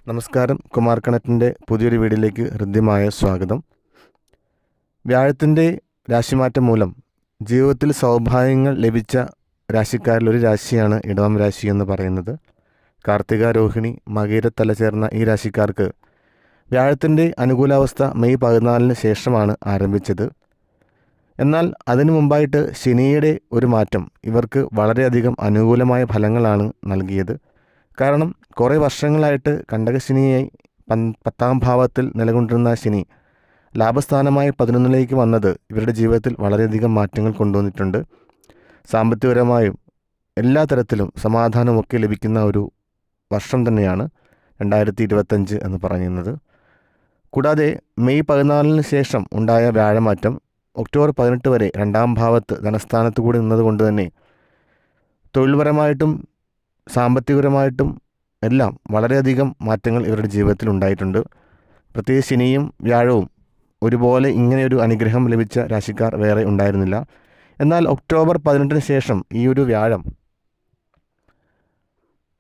നമസ്കാരം. കുമാർ കണക്റ്റിൻ്റെ പുതിയൊരു വീഡിയോയിലേക്ക് ഹൃദ്യമായ സ്വാഗതം. വ്യാഴത്തിൻ്റെ രാശിമാറ്റം മൂലം ജീവിതത്തിൽ സൗഭാഗ്യങ്ങൾ ലഭിച്ച രാശിക്കാരിൽ ഒരു രാശിയാണ് ഇടവം രാശി എന്ന് പറയുന്നത്. കാർത്തിക, രോഹിണി, മകയിരത്തല ചേർന്ന ഈ രാശിക്കാർക്ക് വ്യാഴത്തിൻ്റെ അനുകൂലാവസ്ഥ മെയ് 14 ശേഷമാണ് ആരംഭിച്ചത്. എന്നാൽ അതിനു മുമ്പായിട്ട് ശനിയുടെ ഒരു മാറ്റം ഇവർക്ക് വളരെയധികം അനുകൂലമായ ഫലങ്ങളാണ് നൽകിയത്. കാരണം കുറേ വർഷങ്ങളായിട്ട് കണ്ടകശനിയായി 10ാം ഭാവത്തിൽ നിലകൊണ്ടിരുന്ന ശനി ലാഭസ്ഥാനമായ 11ലേക്ക് വന്നത് ഇവരുടെ ജീവിതത്തിൽ വളരെയധികം മാറ്റങ്ങൾ കൊണ്ടുവന്നിട്ടുണ്ട്. സാമ്പത്തികപരമായും എല്ലാ തരത്തിലും സമാധാനമൊക്കെ ലഭിക്കുന്ന ഒരു വർഷം തന്നെയാണ് 2025 എന്ന് പറയുന്നത്. കൂടാതെ മെയ് 14 ശേഷം ഉണ്ടായ വ്യാഴമാറ്റം ഒക്ടോബർ 18 വരെ 2ാം ഭാവത്ത് ധനസ്ഥാനത്ത് കൂടി നിന്നതുകൊണ്ട് തന്നെ തൊഴിൽപരമായിട്ടും സാമ്പത്തികപരമായിട്ടും എല്ലാം വളരെയധികം മാറ്റങ്ങൾ ഇവരുടെ ജീവിതത്തിൽ ഉണ്ടായിട്ടുണ്ട്. പ്രത്യേകിച്ച് ശനിയും വ്യാഴവും ഒരുപോലെ ഇങ്ങനെയൊരു അനുഗ്രഹം ലഭിച്ച രാശിക്കാർ വേറെ ഉണ്ടായിരുന്നില്ല. എന്നാൽ ഒക്ടോബർ 18 ശേഷം ഈ ഒരു വ്യാഴം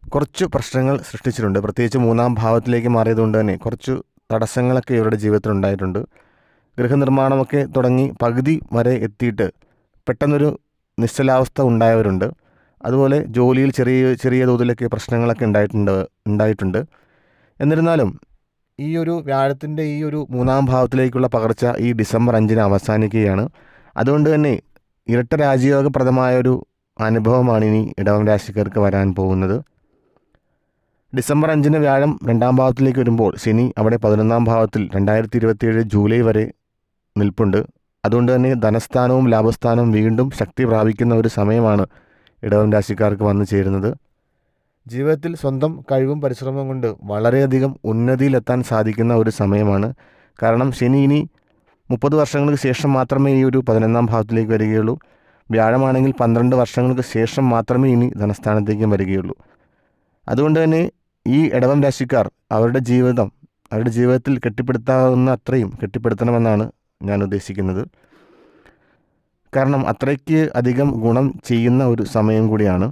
കുറച്ച് പ്രശ്നങ്ങൾ സൃഷ്ടിച്ചിട്ടുണ്ട്. പ്രത്യേകിച്ച് 3ാം ഭാവത്തിലേക്ക് മാറിയതുകൊണ്ട് തന്നെ കുറച്ച് തടസ്സങ്ങളൊക്കെ ഇവരുടെ ജീവിതത്തിൽ ഉണ്ടായിട്ടുണ്ട്. ഗൃഹനിർമ്മാണമൊക്കെ തുടങ്ങി പകുതി വരെ എത്തിയിട്ട് പെട്ടെന്നൊരു നിശ്ചലാവസ്ഥ ഉണ്ടായവരുണ്ട്. അതുപോലെ ജോലിയിൽ ചെറിയ തോതിലൊക്കെ പ്രശ്നങ്ങളൊക്കെ ഉണ്ടായിട്ടുണ്ട്. എന്നിരുന്നാലും ഈ ഒരു വ്യാഴത്തിൻ്റെ ഈ ഒരു 3ാം ഭാവത്തിലേക്കുള്ള പകർച്ച ഈ ഡിസംബർ 5 അവസാനിക്കുകയാണ്. അതുകൊണ്ട് തന്നെ ഇരട്ട രാജയോഗപ്രദമായൊരു അനുഭവമാണ് ഇനി ഇടവം രാശിക്കാർക്ക് വരാൻ പോകുന്നത്. ഡിസംബർ 5 വ്യാഴം 2ാം ഭാവത്തിലേക്ക് വരുമ്പോൾ ശനി അവിടെ 11ാം ഭാവത്തിൽ 2027 ജൂലൈ വരെ നിൽപ്പുണ്ട്. അതുകൊണ്ട് തന്നെ ധനസ്ഥാനവും ലാഭസ്ഥാനവും വീണ്ടും ശക്തി പ്രാപിക്കുന്ന ഒരു സമയമാണ് ഇടവം രാശിക്കാർക്ക് വന്നു ചേരുന്നത്. ജീവിതത്തിൽ സ്വന്തം കഴിവും പരിശ്രമവും കൊണ്ട് വളരെയധികം ഉന്നതിയിലെത്താൻ സാധിക്കുന്ന ഒരു സമയമാണ്. കാരണം ശനി ഇനി 30 വർഷങ്ങൾക്ക് ശേഷം മാത്രമേ ഈ ഒരു 11ാം ഭാവത്തിലേക്ക് വരികയുള്ളൂ. വ്യാഴമാണെങ്കിൽ 12 വർഷങ്ങൾക്ക് ശേഷം മാത്രമേ ഇനി ധനസ്ഥാനത്തേക്കും വരികയുള്ളൂ. അതുകൊണ്ട് തന്നെ ഈ ഇടവം രാശിക്കാർ അവരുടെ ജീവിതത്തിൽ കെട്ടിപ്പടുത്താവുന്ന അത്രയും കെട്ടിപ്പടുത്തണമെന്നാണ് ഞാൻ ഉദ്ദേശിക്കുന്നത്. കാരണം അത്രയ്ക്ക് അധികം ഗുണം ചെയ്യുന്ന ഒരു സമയം കൂടിയാണ്.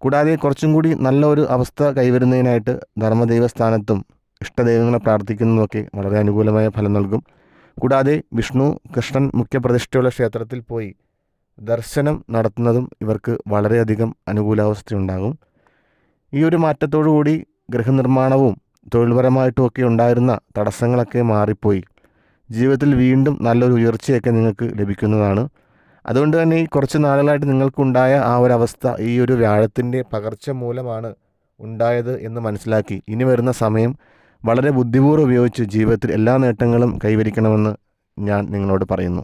കൂടാതെ കുറച്ചും കൂടി നല്ല ഒരു അവസ്ഥ കൈവരുന്നതിനായിട്ട് ധർമ്മദൈവസ്ഥാനത്തും ഇഷ്ടദൈവങ്ങളെ പ്രാർത്ഥിക്കുന്നതൊക്കെ വളരെ അനുകൂലമായ ഫലം നൽകും. കൂടാതെ വിഷ്ണു, കൃഷ്ണൻ മുഖ്യപ്രതിഷ്ഠയുള്ള ക്ഷേത്രത്തിൽ പോയി ദർശനം നടത്തുന്നതും ഇവർക്ക് വളരെയധികം അനുകൂലാവസ്ഥയുണ്ടാകും. ഈ ഒരു മാറ്റത്തോടുകൂടി ഗൃഹനിർമ്മാണവും തൊഴിൽപരമായിട്ടുമൊക്കെ ഉണ്ടായിരുന്ന തടസ്സങ്ങളൊക്കെ മാറിപ്പോയി ജീവിതത്തിൽ വീണ്ടും നല്ലൊരു ഉയർച്ചയൊക്കെ നിങ്ങൾക്ക് ലഭിക്കുന്നതാണ്. അതുകൊണ്ട് തന്നെ ഈ കുറച്ച് നാളുകളായിട്ട് നിങ്ങൾക്കുണ്ടായ ആ ഒരവസ്ഥ ഈ ഒരു വ്യാഴത്തിൻ്റെ പകർച്ച മൂലമാണ് ഉണ്ടായത് എന്ന് മനസ്സിലാക്കി ഇനി വരുന്ന സമയം വളരെ ബുദ്ധിപൂർവ്വം ഉപയോഗിച്ച് ജീവിതത്തിൽ എല്ലാ നേട്ടങ്ങളും കൈവരിക്കണമെന്ന് ഞാൻ നിങ്ങളോട് പറയുന്നു.